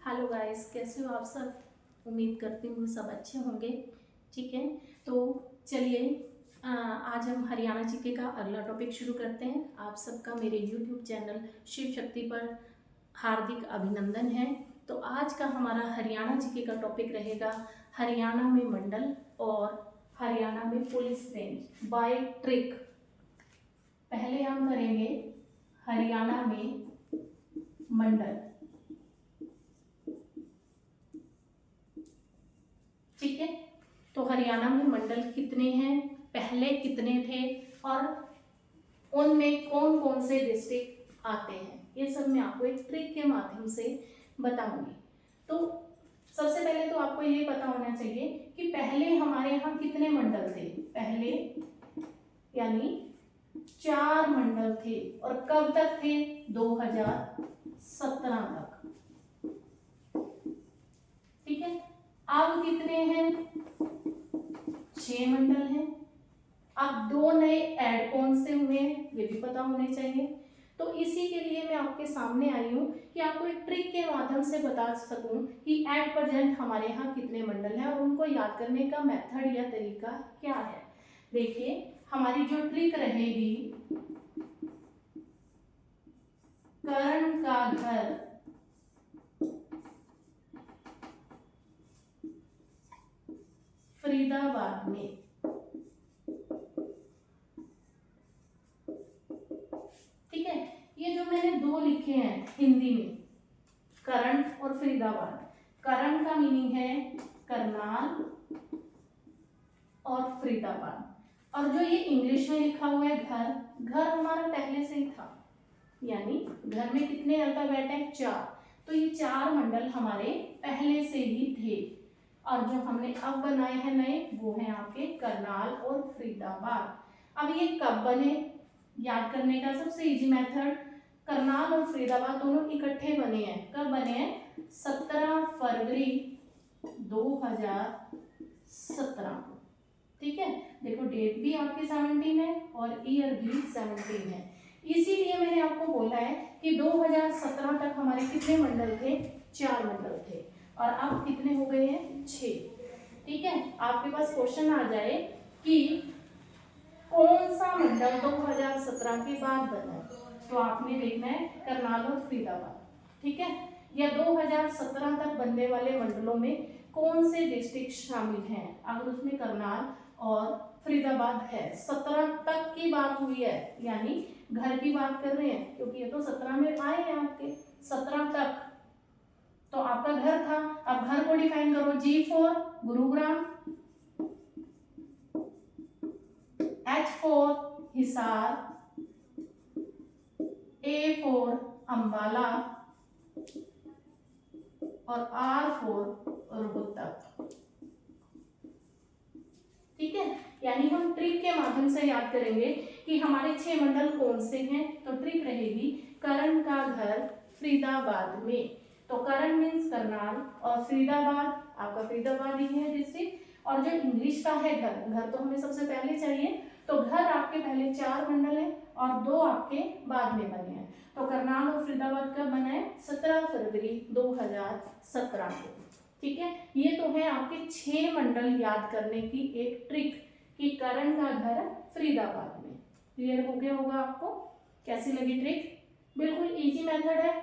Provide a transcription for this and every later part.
Hello guys, कैसे हो आप सब। उम्मीद करती हूँ सब अच्छे होंगे। ठीक है, तो चलिए आज हम हरियाणा जीके का अगला टॉपिक शुरू करते हैं। आप सबका मेरे यूट्यूब चैनल शिव शक्ति पर हार्दिक अभिनंदन है। तो आज का हमारा हरियाणा जीके का टॉपिक रहेगा हरियाणा में मंडल और हरियाणा में पुलिस रेंज बाय ट्रिक। पहले हम करेंगे हरियाणा में मंडल। ठीक है, तो हरियाणा में मंडल कितने हैं, पहले कितने थे और उनमें कौन कौन से डिस्ट्रिक्ट आते हैं, ये सब मैं आपको एक ट्रिक के माध्यम से बताऊंगी। तो सबसे पहले तो आपको ये पता होना चाहिए कि पहले हमारे यहाँ कितने मंडल थे। पहले यानी 4 मंडल थे और कब तक थे, 2017 तक। ठीक है, अब कितने हैं, 6 मंडल हैं। अब 2 नए ऐड कौन से हुए हैं ये भी पता होने चाहिए। तो इसी के लिए मैं आपके सामने आई हूँ कि आपको एक ट्रिक के माध्यम से बता सकूं कि एट प्रेजेंट हमारे यहाँ कितने मंडल हैं और उनको याद करने का मेथड या तरीका क्या है। देखिए, हमारी जो ट्रिक रहेगी, कर्ण का घर फरीदाबाद में। ठीक है, ये जो मैंने 2 लिखे हैं हिंदी में, करण और फरीदाबाद। करण का मीनिंग है करनाल और फरीदाबाद, और जो ये इंग्लिश में लिखा हुआ है घर, घर हमारा पहले से ही था, यानी घर में कितने अल्फाबेट हैं, 4। तो ये 4 मंडल हमारे पहले से ही थे और जो हमने अब बनाए हैं नए वो हैं आपके करनाल और फरीदाबाद। अब ये कब बने, याद करने का सबसे इजी मेथड, करनाल और फरीदाबाद दोनों इकट्ठे बने हैं। कब बने हैं, 17 फरवरी 2017 को। ठीक है, देखो डेट भी आपकी 17 है और ईयर भी 17 है। इसीलिए मैंने आपको बोला है कि 2017 तक हमारे कितने मंडल थे, 4 मंडल थे और अब कितने हो गए हैं, 6। ठीक है, आपके पास क्वेश्चन आ जाए कि कौन सा मंडल 2017 के बाद बना, तो आपने देखना है करनाल और फरीदाबाद। ठीक है, या 2017 तक बनने वाले मंडलों में कौन से डिस्ट्रिक्ट शामिल हैं। अगर उसमें करनाल और फरीदाबाद है, 17 तक की बात हुई है, यानी घर की बात कर रहे हैं, क्योंकि ये तो 17 में आए हैं आपके, 17 तक तो आपका घर था। अब घर को डिफाइन करो, G for Gurugram, H for Hisar, A for Ambala और R फॉर रोहतक। ठीक है, यानी हम ट्रिक के माध्यम से याद करेंगे कि हमारे 6 मंडल कौन से हैं। तो ट्रिक रहेगी करण का घर फरीदाबाद में। तो करण मीन्स करनाल और फरीदाबाद आपका फरीदाबाद ही है डिस्ट्रिक्ट। और जो इंग्लिश का है घर, घर तो हमें सबसे पहले चाहिए, तो घर आपके पहले 4 मंडल है और 2 आपके बाद में बने हैं। तो करनाल और फरीदाबाद कब बना है, 17 फरवरी 2017 को। ठीक है, ये तो है आपके 6 मंडल याद करने की एक ट्रिक कि करण का घर फरीदाबाद में। क्लियर हो गया होगा आपको, कैसी लगी ट्रिक। बिल्कुल इजी मेथड है,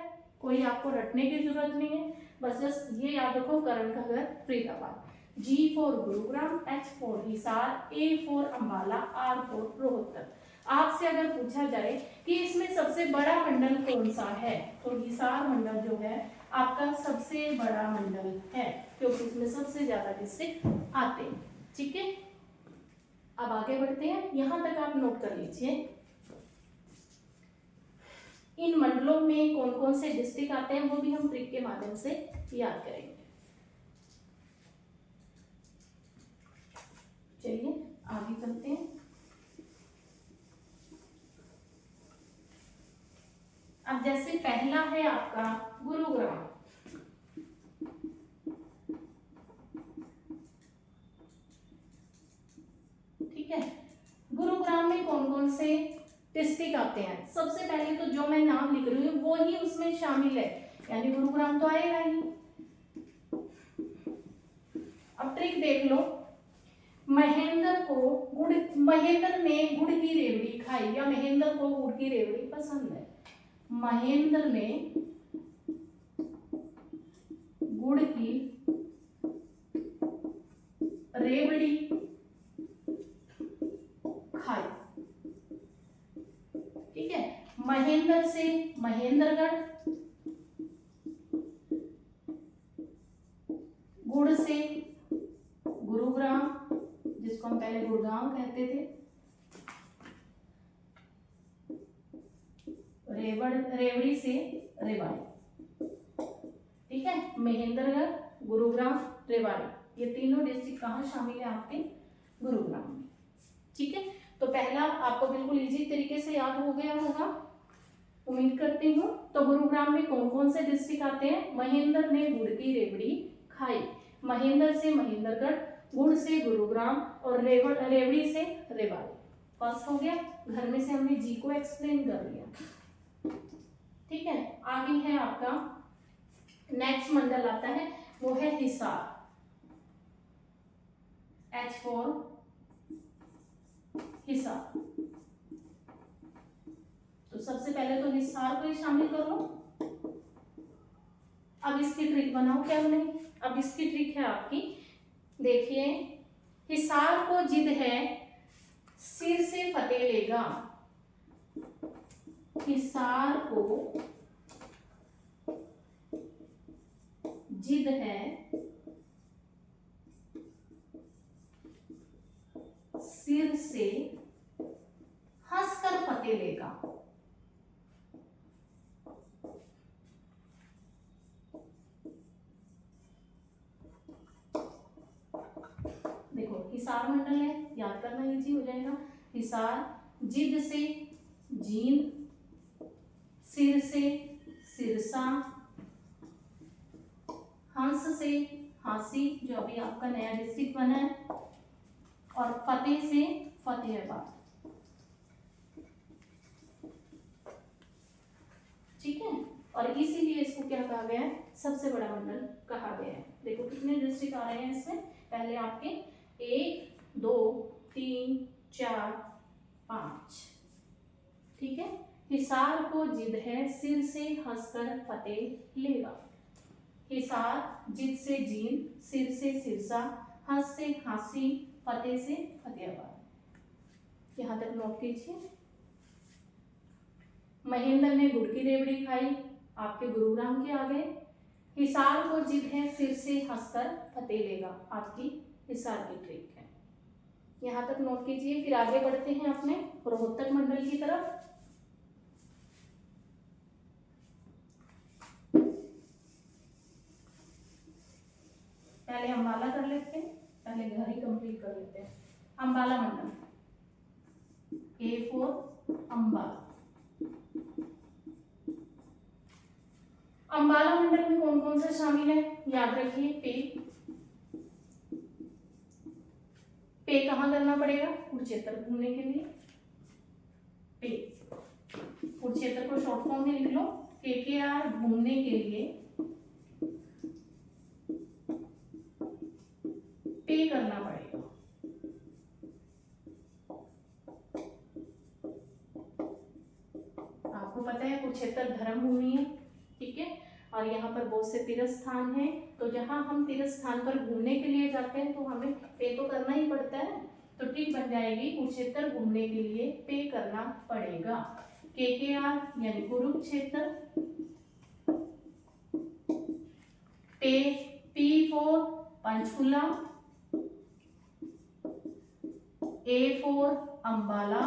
कोई आपको रटने की जरूरत नहीं है, बस जस्ट ये याद रखो करण का घर Faridabad. G for Gurugram, H for Hisar, A for Ambala, R for Rohtak. आपसे अगर पूछा जाए कि इसमें सबसे बड़ा मंडल कौन सा है, तो हिसार मंडल जो है आपका सबसे बड़ा मंडल है, क्योंकि इसमें सबसे ज्यादा डिस्ट्रिक्ट आते हैं। ठीक है, अब आगे बढ़ते हैं, यहां तक आप नोट कर लीजिए इन मंडलों में कौन कौन से डिस्ट्रिक्ट आते हैं, वो भी हम ट्रिक के माध्यम से याद करेंगे। चलिए आगे चलते हैं। अब जैसे पहला है आपका गुरुग्राम। ठीक है, गुरुग्राम में कौन कौन से डिस्ट्रिक्ट आते हैं। सबसे पहले तो जो मैं नाम लिख रही हूँ वो ही उसमें शामिल है, यानी गुरुग्राम तो आएगा ही। अब ट्रिक देख लो, महेंद्र ने गुड़ की रेवड़ी खाई, या महेंद्र को गुड़ की रेवड़ी पसंद है। महेंद्र ने गुड़ की रेवड़ी खाई। ठीक है, महेंद्र से महेंद्रगढ़, गुड़ से गुरुग्राम, जिसको हम पहले गुड़गांव कहते थे, रेवड़ी से रेवाड़ी। ठीक है, महेंद्रगढ़, गुरुग्राम, रेवाड़ी, ये तीनों डिस्ट्रिक्ट कहाँ शामिल है आपके? गुरुग्राम में। ठीक है, तो पहला आपको बिल्कुल इजी तरीके से याद हो गया होगा, उम्मीद करती हूँ। तो गुरुग्राम में कौन कौन से डिस्ट्रिक्ट आते हैं? महेंद्र ने गुड़ की रेवड़ी खाई, महेंद्र से महेंद्रगढ़, गुड़ से गुरुग्राम और रेवड़ी से रेवाड़ी। फर्स्ट हो गया, घर में से हमने जी को एक्सप्लेन कर दिया। ठीक है, आगे है आपका नेक्स्ट मंडल आता है, वो है हिसार, H for हिसार। तो सबसे पहले तो हिसार को ही शामिल कर लो। अब इसकी ट्रिक बनाओ, क्या नहीं, अब इसकी ट्रिक है आपकी, देखिए, हिसार को जिद है सिर से फतेह लेगा। हिसार को जिद है सिर से हंसकर फतेह लेगा। देखो, हिसार मंडल है, याद करना इजी हो जाएगा। हिसार, जिद से जींद, सिर से सिरसा, हंस से हांसी, जो अभी आपका नया डिस्ट्रिक्ट बना है, और फतेह से फतेहाबाद। ठीक है, और इसीलिए इसको क्या कहा गया है? सबसे बड़ा मंडल कहा गया है। देखो कितने डिस्ट्रिक्ट आ रहे हैं इसमें, पहले आपके 1 2 3 4 5। ठीक है, हिसार को जिद है सिर से हंसकर फतेह लेगा। हिसार, जिद से जींद, सिर से सिरसा, हंस से हांसी, फतेह से फतेहाबाद। यहां तक नोट कीजिए। महेंद्र ने गुड़ की रेवड़ी खाई, आपके गुरुग्राम के आ गए। हिसार को जिद है सिर से हंसकर फतेह लेगा, आपकी हिसार की ट्रिक है। यहां तक नोट कीजिए। फिर आगे बढ़ते हैं अपने रोहतक मंडल की तरफ। पहले अंबाला कर लेते हैं, पहले घर ही कंप्लीट कर लेते हैं। अंबाला मंडल, A for अंबाला। अंबाला मंडल में कौन कौन से शामिल है? याद रखिए, पे कहाँ करना पड़ेगा? कुरुक्षेत्र घूमने के लिए पे। कुरुक्षेत्र को शॉर्ट फॉर्म में लिख लो, KKR घूमने के लिए पे करना पड़ेगा। आपको पता है कुरुक्षेत्र धर्म भूमि है। ठीक है, और यहाँ पर बहुत से तीर्थ स्थान हैं, तो जहाँ हम तीर्थ स्थान पर घूमने के लिए जाते हैं तो हमें पे तो करना ही पड़ता है। तो ठीक बन जाएगी, कुरुक्षेत्र घूमने के लिए पे करना पड़ेगा। KKR यानी कुरुक्षेत्र, पे, P for Panchkula, A for Ambala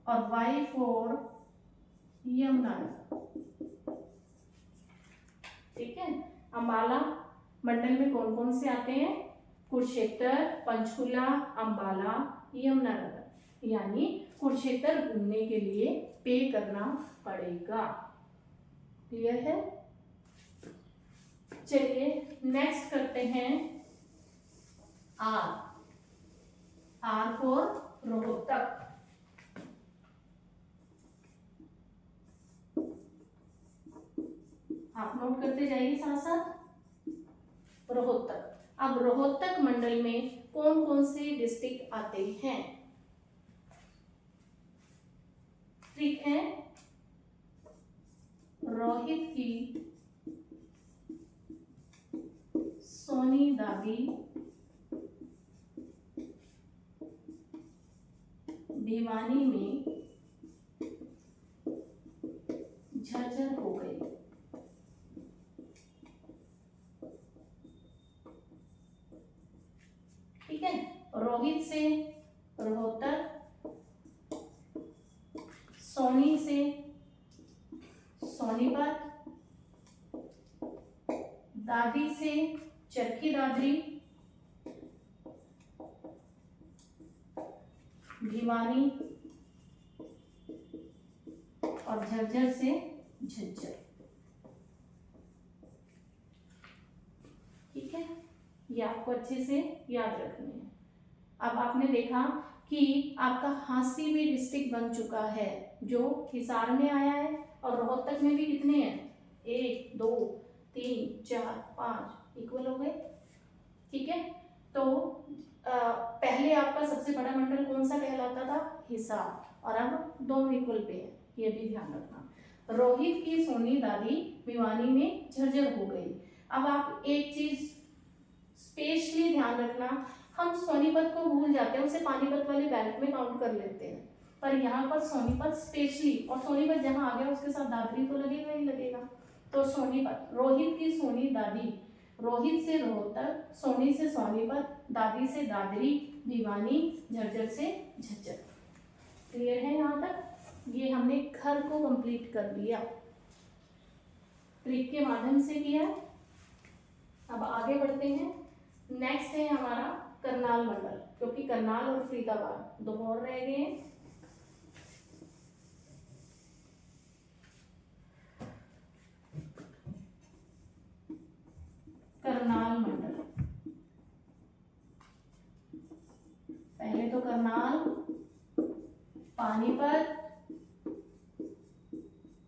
और Y for यमुनानगर। ठीक है, अंबाला मंडल में कौन कौन से आते हैं? कुरुक्षेत्र, पंचकुला, अंबाला, यमुनानगर। यानी कुरुक्षेत्र घूमने के लिए पे करना पड़ेगा। क्लियर है? चलिए नेक्स्ट करते हैं R फॉर रोहतक। आप नोट करते जाइए साथ साथ। रोहतक। अब रोहतक मंडल में कौन कौन से डिस्ट्रिक्ट आते हैं? ठीक है, रोहित की सोनी दादी भिवानी में झज्जर हो गई। ठीक है, रोहित से रोहतक, सोनी से सोनीपत, दादी से चरखी दादरी, भिवानी और झज्जर से झज्जर। ठीक है, ये आपको अच्छे से याद रखनी है। अब आपने देखा कि आपका हांसी भी डिस्ट्रिक्ट बन चुका है, जो हिसार में आया है, और रोहतक में भी कितने हैं? 1 2 3 4 5 इक्वल हो गए। ठीक है, तो पहले आपका सबसे बड़ा मंडल कौन सा कहलाता था? हिसार, और अब दोनों इक्वल पे है, ये भी ध्यान रखना। रोहित की सोनी दादी भिवानी में झज्जर हो गई। अब आप एक चीज स्पेशली ध्यान रखना, हम सोनीपत को भूल जाते हैं, उसे पानीपत वाले बेल्ट में काउंट कर लेते हैं, पर यहाँ पर सोनीपत स्पेशली, और सोनीपत जहाँ आ गया उसके साथ दादरी तो लगेगा ही लगेगा। तो सोनीपत, रोहित की सोनी दादी, रोहित से रोहतक, सोनी से सोनीपत, दादी से दादरी, भिवानी, झज्जर से झज्जर। क्लियर है यहाँ तक? ये हमने घर को कंप्लीट कर लिया, ट्रिक के माध्यम से किया। अब आगे बढ़ते हैं। नेक्स्ट है हमारा करनाल मंडल, क्योंकि करनाल और फरीदाबाद 2 और रह गए हैं। करनाल मंडल, पहले तो करनाल, पानीपत,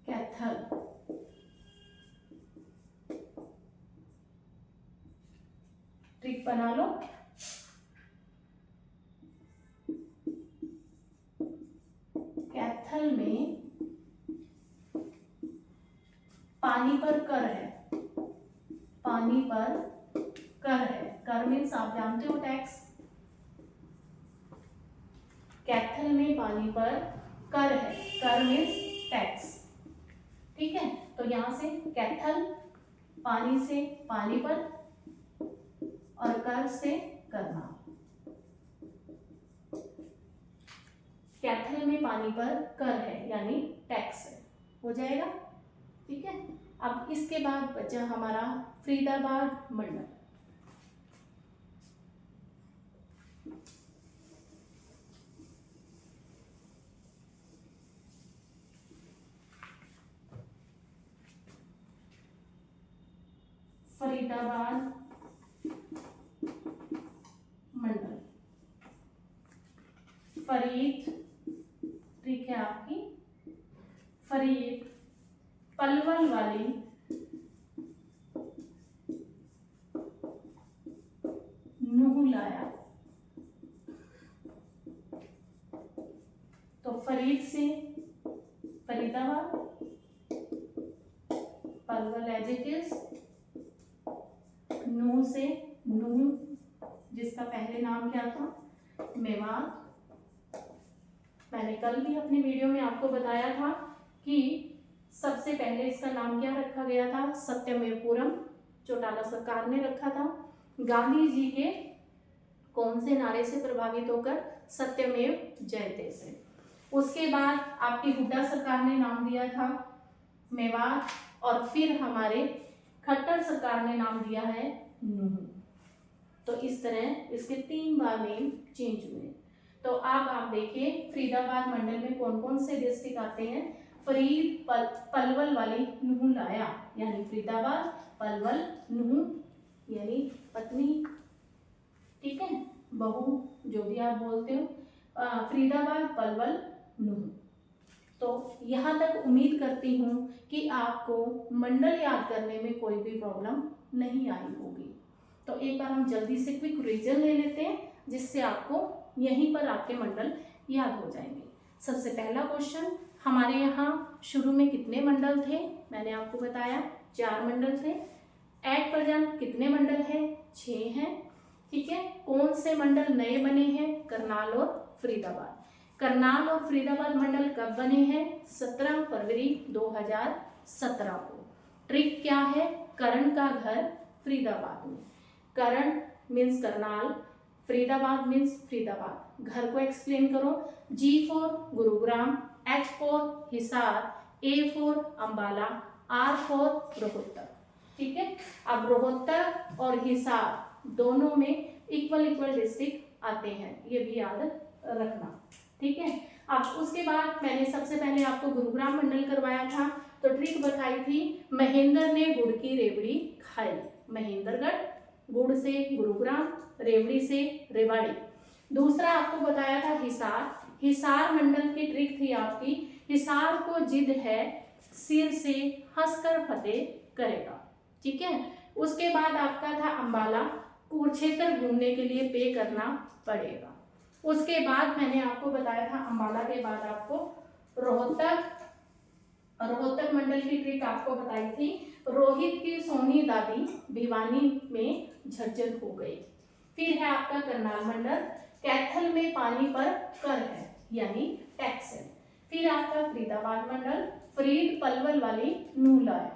कैथल, ट्रिक बना लो। कैथल में पानी पर कर है, पानी पर कर है, कर मीन्स आप जानते हो टैक्स। कैथल में पानी पर कर है, कर मीन्स टैक्स। ठीक है, तो यहां से कैथल, पानी से पानीपत और कर से करनाल। कैथल में पानी पर कर है यानी टैक्स है, हो जाएगा। ठीक है, अब इसके बाद बचा हमारा फरीदाबाद मंडल। फरीदाबाद मंडल, फरीद, ठीक है आपकी फरीद, पलवल वाली, नूह लाया। तो फरीद से फरीदाबाद, पलवल एडजेक्टिव्स, नूह से नूह जिसका पहले नाम क्या था? मेवात। मैंने कल भी अपनी वीडियो में आपको बताया था कि सबसे पहले इसका नाम क्या रखा गया था? सत्यमेवपुरम, चौटाला सरकार ने रखा था। गांधी जी के कौन से नारे से प्रभावित होकर? सत्यमेव जयते से। उसके बाद आपकी हुड्डा सरकार ने नाम दिया था मेवात, और फिर हमारे खट्टर सरकार ने नाम दिया है नूह। तो इस तरह इसके 3 बार नेम चेंज हुए। तो अब आप देखिए फरीदाबाद मंडल में कौन कौन से डिस्ट्रिक्ट आते हैं? फरीद, पलवल वाली, नूह लाया यानी फरीदाबाद, पलवल, नूह यानी पत्नी, ठीक है, बहू, जो भी आप बोलते हो। फरीदाबाद, पलवल, नूह। तो यहाँ तक उम्मीद करती हूँ कि आपको मंडल याद करने में कोई भी प्रॉब्लम नहीं आई होगी। तो एक बार हम जल्दी से क्विक रिवीजन ले लेते हैं, जिससे आपको यहीं पर आपके मंडल याद हो जाएंगे। सबसे पहला क्वेश्चन, हमारे यहाँ शुरू में कितने मंडल थे? मैंने आपको बताया 4 मंडल थे। एट प्रेजेंट कितने मंडल हैं? 6 हैं। ठीक है, कौन से मंडल नए बने हैं? करनाल और फरीदाबाद। करनाल और फरीदाबाद मंडल कब बने हैं? 17 फरवरी 2017 को। ट्रिक क्या है? करण का घर फरीदाबाद में। करण मीन्स करनाल, फरीदाबाद मीन्स फरीदाबाद। घर को एक्सप्लेन करो। G for Gurugram, H for Hisar, A for Ambala, R for Rohtak. ठीक है, अब रोहतक और हिसार दोनों में इक्वल डिस्ट्रिक्ट आते हैं, ये भी याद रखना। ठीक है, अब उसके बाद मैंने सबसे पहले आपको गुरुग्राम मंडल करवाया था, तो ट्रिक बताई थी, महेंद्र ने गुड़ की रेवड़ी खाई। महेंद्रगढ़, गुड़ से गुरुग्राम, रेवड़ी से रेवाड़ी। दूसरा आपको बताया था हिसार। हिसार मंडल की ट्रिक थी आपकी, हिसार को जिद है, सिर से हंसकर फतेह करेगा। ठीक है, उसके बाद आपका था अंबाला, कुरुक्षेत्र घूमने के लिए पे करना पड़ेगा। उसके बाद मैंने आपको बताया था अंबाला के बाद आपको रोहतक। रोहतक मंडल की ट्रिक आपको बताई थी, रोहित की सोनी दादी भिवानी में झज्जर हो गई। फिर है आपका करनाल मंडल, कैथल में पानी पर कर है यानी टैक्स है। फिर आपका फरीदाबाद मंडल, फरीद पलवल वाली नूला है।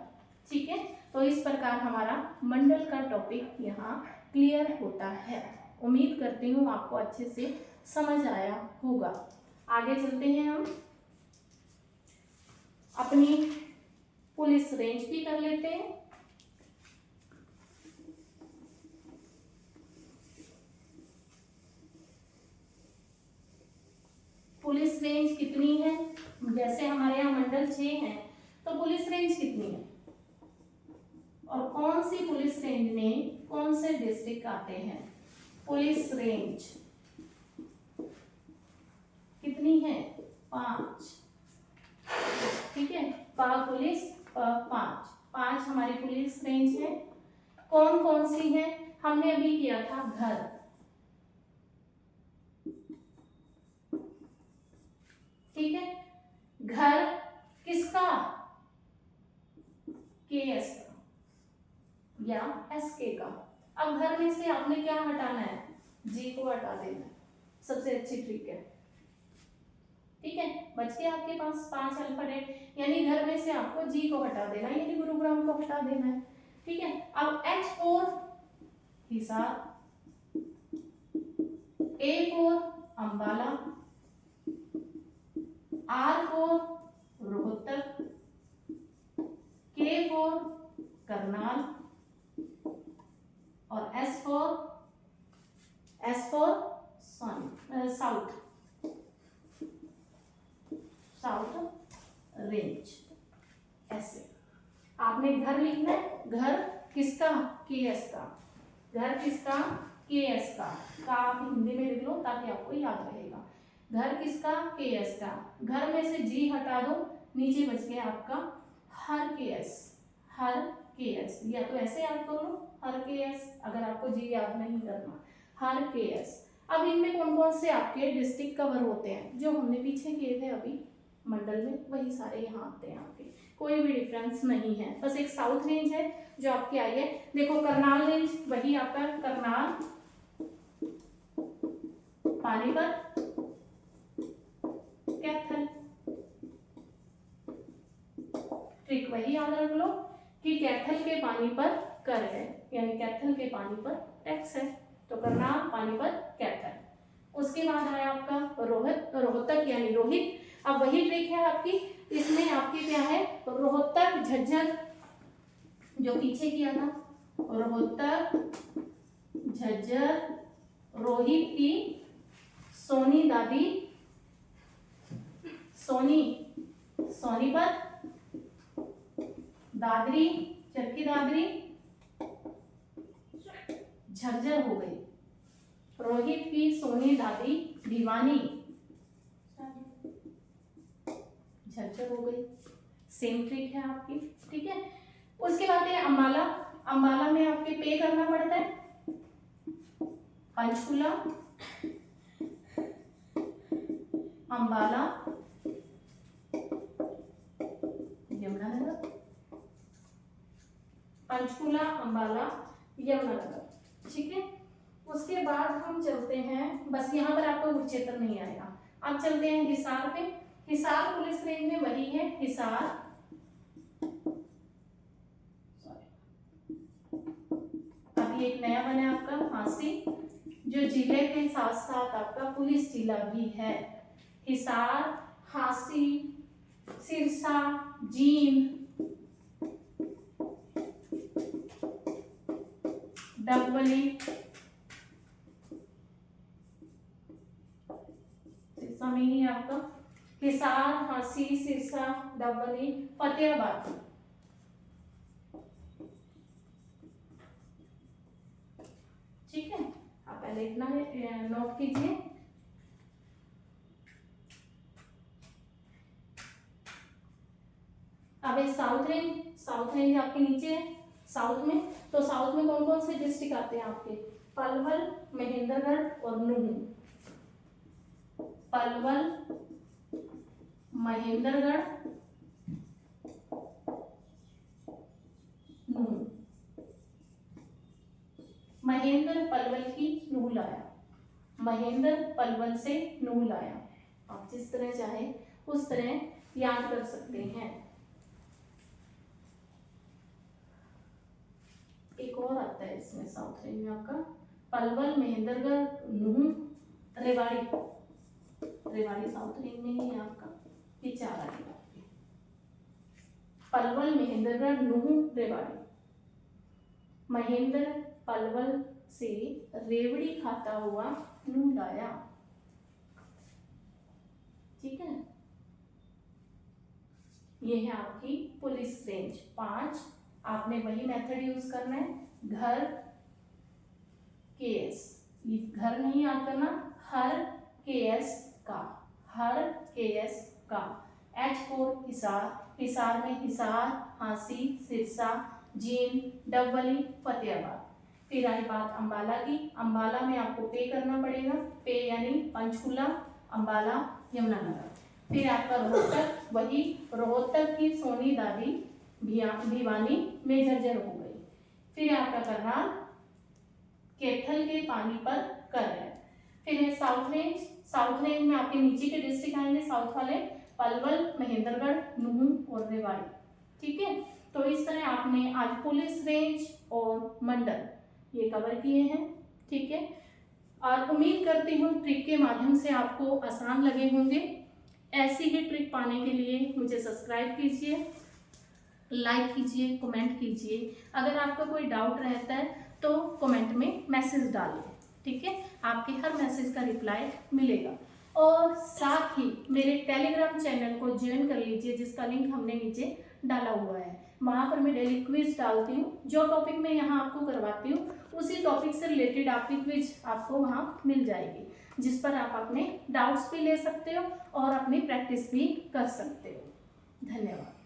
ठीक है, तो इस प्रकार हमारा मंडल का टॉपिक यहाँ क्लियर होता है। उम्मीद करती हूँ आपको अच्छे से समझ आया होगा। आगे चलते हैं, हम अपनी पुलिस रेंज भी कर लेते हैं। पुलिस रेंज कितनी है? जैसे हमारे यहाँ मंडल 6 हैं, तो पुलिस रेंज कितनी है और कौन सी पुलिस रेंज में कौन से डिस्ट्रिक्ट आते हैं? पुलिस रेंज कितनी है? 5। ठीक है, पुलिस 5 हमारी पुलिस रेंज है। कौन कौन सी है? हमने अभी किया था घर। ठीक है, घर किसका? KS का या SK का। अब घर में से आपने क्या हटाना है? G को हटा देना है, सबसे अच्छी ट्रिक है। ठीक है, बच गया आपके पास 5 अल्फाबेट, यानी घर में से आपको G को हटा देना है, यानी गुरुग्राम को हटा देना है। ठीक है, अब H for Hisar, A for Ambala, R for Rohtak, K for Karnal और S फॉर साउथ रेंज। ऐसे आपने घर लिखना है, घर किसका? KS का। घर किसका? KS का आप हिंदी में लिख लो ताकि आपको याद रहेगा। घर किसका? KS का। घर में से G हटा दो, नीचे बच गया आपका हर KS। हर KS, या तो ऐसे याद कर लो हर KS, अगर आपको G याद नहीं करना, हर KS। अब इनमें कौन कौन से आपके डिस्ट्रिक्ट कवर होते हैं? जो हमने पीछे किए थे अभी मंडल में, वही सारे यहाँ आते हैं आपके, कोई भी डिफरेंस नहीं है। बस एक साउथ रेंज है जो आपकी आई है। देखो करनाल रेंज, वही आपका करनाल, पानीपत, कैथल। ट्रिक वही याद रख लो कि कैथल के पानी पर कर है, यानी कैथल के पानी पर टैक्स है। तो करनाल, पानीपत, कैथल। उसके बाद आया आपका रोहतक यानी रोहित। अब वही ट्रिक है आपकी, इसमें आपकी क्या है? रोहतक झज्जर, जो पीछे किया था, रोहतक झज्जर, रोहित की सोनी दादी, सोनीपत, दादरी, चरखी दादरी, झज्जर हो गई। रोहित की सोनी दादी भिवानी, सेम ट्रिक है आपकी, ठीक है। उसके बाद है अम्बाला। अम्बाला में आपके पे करना पड़ता है, पंचकुला, अम्बाला, यमुनानगर, पंचकुला, अम्बाला, यमुनानगर, ठीक है। उसके बाद हम चलते हैं, बस यहाँ पर आपको कुरुक्षेत्र नहीं आएगा। अब चलते हैं हिसार पे। हिसार पुलिस रेंज में वही है, हिसार, अभी एक नया बना है आपका फांसी, जो जिले के साथ साथ आपका पुलिस जिला भी है। हिसार, हांसी, सिरसा, जींद, डबवली, सिरसा में ही आपका हिसार, हांसी, सिरसा, डबवली, फतेहाबाद, ठीक है। आप पहले इतना है नोट कीजिए। अब ये साउथ रेंज, साउथ रेंज आपके नीचे है। साउथ में, तो साउथ में कौन कौन से डिस्ट्रिक्ट आते हैं आपके? पलवल, महेंद्रगढ़ और नूहू। पलवल, महेंद्रगढ़, नूहू। महेंद्र पलवल की नूहू लाया, महेंद्र पलवल से नूहू लाया। आप जिस तरह चाहे उस तरह याद कर सकते हैं। एक और आता है इसमें साउथ रेंज में आपका, पलवल, महेंद्रगढ़, नूहू, रेवाड़ी। रेवाड़ी साउथ रेंज में ही है आपका। ये चार आ गए आपके, पलवल, महेंद्रगढ़, नूहू, रेवाड़ी। महेंद्र पलवल से रेवड़ी खाता हुआ नूहू लाया, ठीक है। ये है आपकी पुलिस रेंज 5। आपने वही मेथड यूज करना है, घर, केएस, ये घर नहीं याद करना, हर केएस का, हर केएस का। H4 हिसार, हिसार में हिसार, हांसी, सिरसा, जींद, डबवली, फतेहाबाद। फिर आई बात अम्बाला की। अम्बाला में आपको पे करना पड़ेगा, पे यानी पंचकुला, अम्बाला, यमुनानगर। फिर आपका रोहतक, वही रोहतक की सोनी दादी भिवानी में जर्जर हो गई। फिर आपका करनाल, कैथल के पानी पर कर है। फिर है साउथ रेंज। साउथ रेंज में आपके नीचे के डिस्ट्रिक्ट आएंगे साउथ वाले, पलवल, महेंद्रगढ़, नूहू और रेवाड़ी, ठीक है। तो इस तरह आपने आज पुलिस रेंज और मंडल ये कवर किए हैं, ठीक है। और उम्मीद करती हूँ ट्रिक के माध्यम से आपको आसान लगे होंगे। ऐसी ही ट्रिक पाने के लिए मुझे सब्सक्राइब कीजिए, लाइक कीजिए, कमेंट कीजिए। अगर आपका कोई डाउट रहता है तो कमेंट में मैसेज डालिए, ठीक है। आपके हर मैसेज का रिप्लाई मिलेगा। और साथ ही मेरे टेलीग्राम चैनल को ज्वाइन कर लीजिए, जिसका लिंक हमने नीचे डाला हुआ है। वहाँ पर मैं डेली क्विज डालती हूँ, जो टॉपिक मैं यहाँ आपको करवाती हूँ उसी टॉपिक से रिलेटेड आपकी क्विज आपको वहाँ मिल जाएगी, जिस पर आप अपने डाउट्स भी ले सकते हो और अपनी प्रैक्टिस भी कर सकते हो। धन्यवाद।